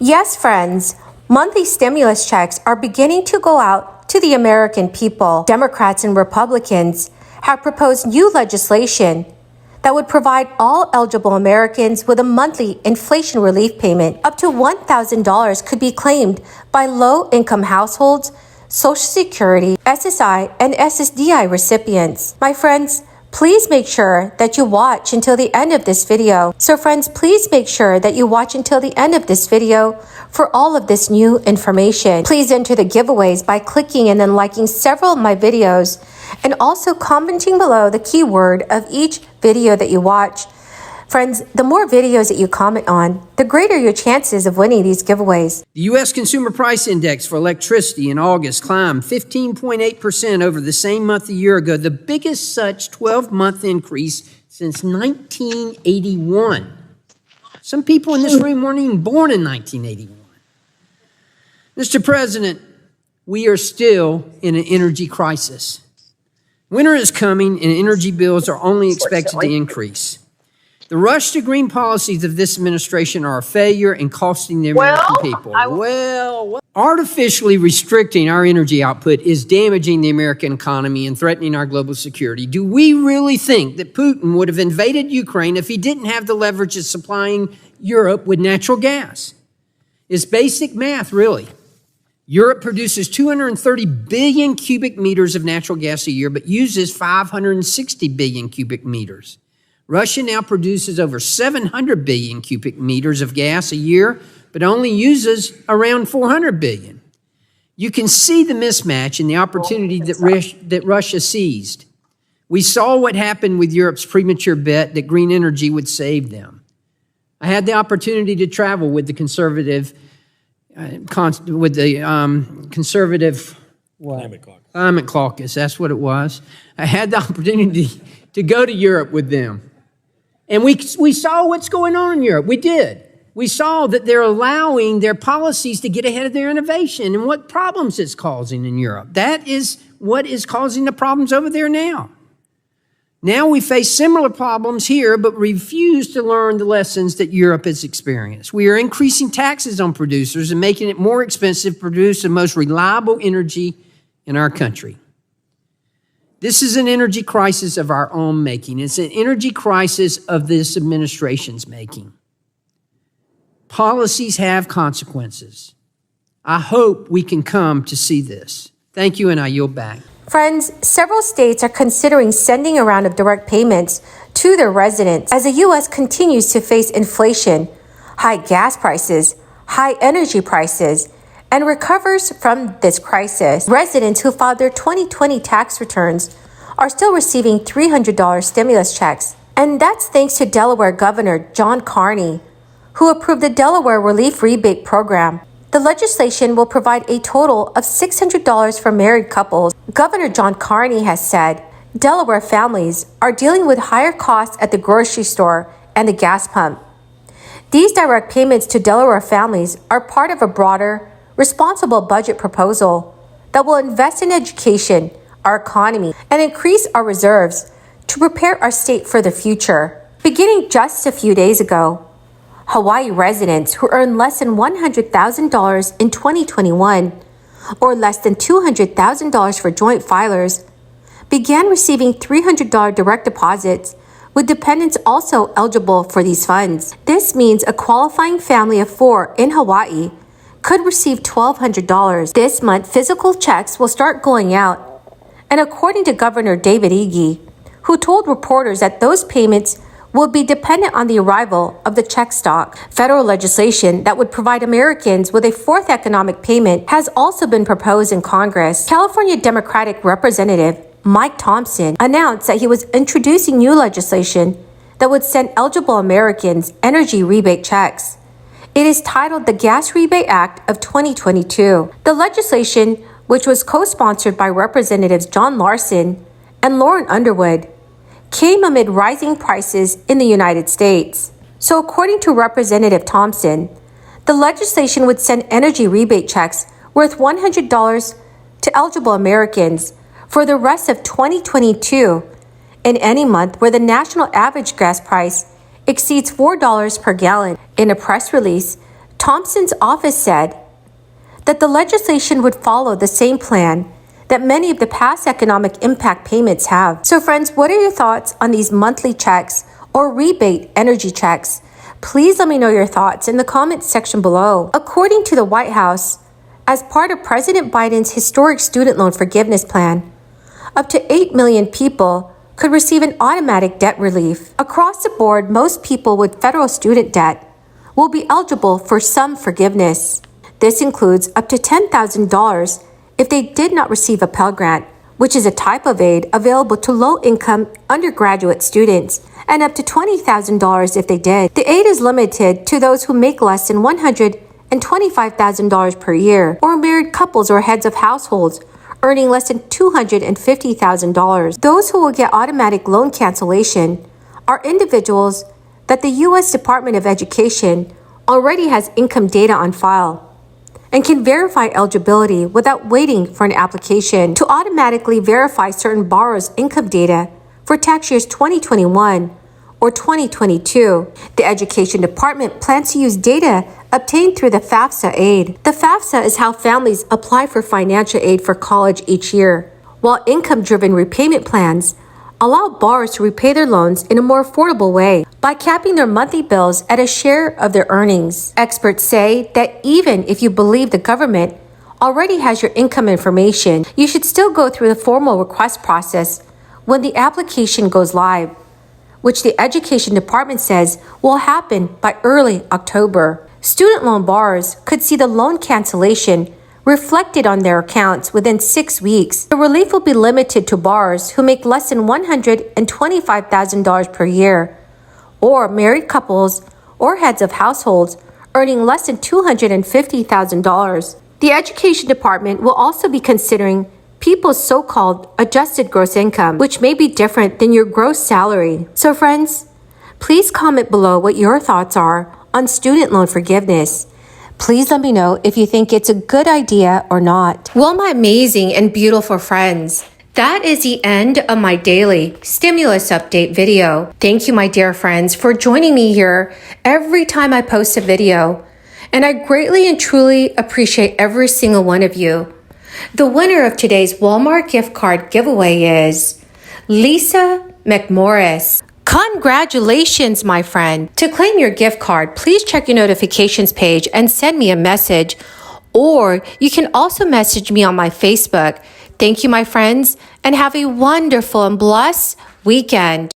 Yes, friends, monthly stimulus checks are beginning to go out to the American people. Democrats and Republicans have proposed new legislation that would provide all eligible Americans with a monthly inflation relief payment. Up to $1,000 could be claimed by low-income households, Social Security, SSI, and SSDI recipients. My friends, please make sure that you watch until the end of this video. So friends, please make sure that you watch until the end of this video for all of this new information. Please enter the giveaways by clicking and then liking several of my videos and also commenting below the keyword of each video that you watch. Friends, the more videos that you comment on, the greater your chances of winning these giveaways. The U.S. Consumer Price Index for electricity in August climbed 15.8% over the same month a year ago, the biggest such 12-month increase since 1981. Some people in this room weren't even born in 1981. Mr. President, we are still in an energy crisis. Winter is coming and energy bills are only expected to increase. The rush to green policies of this administration are a failure and costing the American people. Artificially restricting our energy output is damaging the American economy and threatening our global security. Do we really think that Putin would have invaded Ukraine if he didn't have the leverage of supplying Europe with natural gas? It's basic math, really. Europe produces 230 billion cubic meters of natural gas a year, but uses 560 billion cubic meters. Russia now produces over 700 billion cubic meters of gas a year, but only uses around 400 billion. You can see the mismatch in the opportunity that Russia seized. We saw what happened with Europe's premature bet that green energy would save them. I had the opportunity to travel with the conservative Climate Caucus. That's what it was. I had the opportunity to go to Europe with them. And we saw what's going on in Europe. We did. We saw that they're allowing their policies to get ahead of their innovation and what problems it's causing in Europe. That is what is causing the problems over there now. Now we face similar problems here, but refuse to learn the lessons that Europe has experienced. We are increasing taxes on producers and making it more expensive to produce the most reliable energy in our country. This is an energy crisis of our own making. It's an energy crisis of this administration's making. Policies have consequences. I hope we can come to see this. Thank you, and I yield back. Friends, several states are considering sending a round of direct payments to their residents as the U.S. continues to face inflation, high gas prices, high energy prices, and recovers from this crisis. Residents who filed their 2020 tax returns are still receiving $300 stimulus checks. And that's thanks to Delaware Governor John Carney, who approved the Delaware Relief Rebate Program. The legislation will provide a total of $600 for married couples. Governor John Carney has said Delaware families are dealing with higher costs at the grocery store and the gas pump. These direct payments to Delaware families are part of a broader, responsible budget proposal that will invest in education, our economy, and increase our reserves to prepare our state for the future. Beginning just a few days ago, Hawaii residents who earn less than $100,000 in 2021 or less than $200,000 for joint filers began receiving $300 direct deposits, with dependents also eligible for these funds. This means a qualifying family of 4 in Hawaii could receive $1,200. This month, physical checks will start going out. And according to Governor David Ige, who told reporters that those payments will be dependent on the arrival of the check stock. Federal legislation that would provide Americans with a fourth economic payment has also been proposed in Congress. California Democratic Representative Mike Thompson announced that he was introducing new legislation that would send eligible Americans energy rebate checks. It is titled the Gas Rebate Act of 2022. The legislation, which was co-sponsored by Representatives John Larson and Lauren Underwood, came amid rising prices in the United States. So according to Representative Thompson, the legislation would send energy rebate checks worth $100 to eligible Americans for the rest of 2022 in any month where the national average gas price exceeds $4 per gallon. In a press release, Thompson's office said that the legislation would follow the same plan that many of the past economic impact payments have. So friends, what are your thoughts on these monthly checks or rebate energy checks? Please let me know your thoughts in the comments section below. According to the White House, as part of President Biden's historic student loan forgiveness plan, up to 8 million people could receive an automatic debt relief. Across the board, most people with federal student debt will be eligible for some forgiveness. This includes up to $10,000 if they did not receive a Pell Grant, which is a type of aid available to low-income undergraduate students, and up to $20,000 if they did. The aid is limited to those who make less than $125,000 per year, or married couples or heads of households earning less than $250,000. Those who will get automatic loan cancellation are individuals that the U.S. Department of Education already has income data on file and can verify eligibility without waiting for an application. To automatically verify certain borrowers' income data for tax years 2021 or 2022, the Education Department plans to use data obtained through the FAFSA aid. The FAFSA is how families apply for financial aid for college each year, while income-driven repayment plans allow borrowers to repay their loans in a more affordable way by capping their monthly bills at a share of their earnings. Experts say that even if you believe the government already has your income information, you should still go through the formal request process when the application goes live, which the Education Department says will happen by early October. Student loan borrowers could see the loan cancellation reflected on their accounts within 6 weeks. The relief will be limited to borrowers who make less than $125,000 per year, or married couples or heads of households earning less than $250,000. The Education Department will also be considering people's so-called adjusted gross income, which may be different than your gross salary. So friends, please comment below what your thoughts are on student loan forgiveness. Please let me know if you think it's a good idea or not. Well, my amazing and beautiful friends, that is the end of my daily stimulus update video. Thank you, my dear friends, for joining me here every time I post a video. And I greatly and truly appreciate every single one of you. The winner of today's Walmart gift card giveaway is Lisa McMorris. Congratulations, my friend. To claim your gift card, please check your notifications page and send me a message, or you can also message me on my Facebook. Thank you, my friends, and have a wonderful and blessed weekend.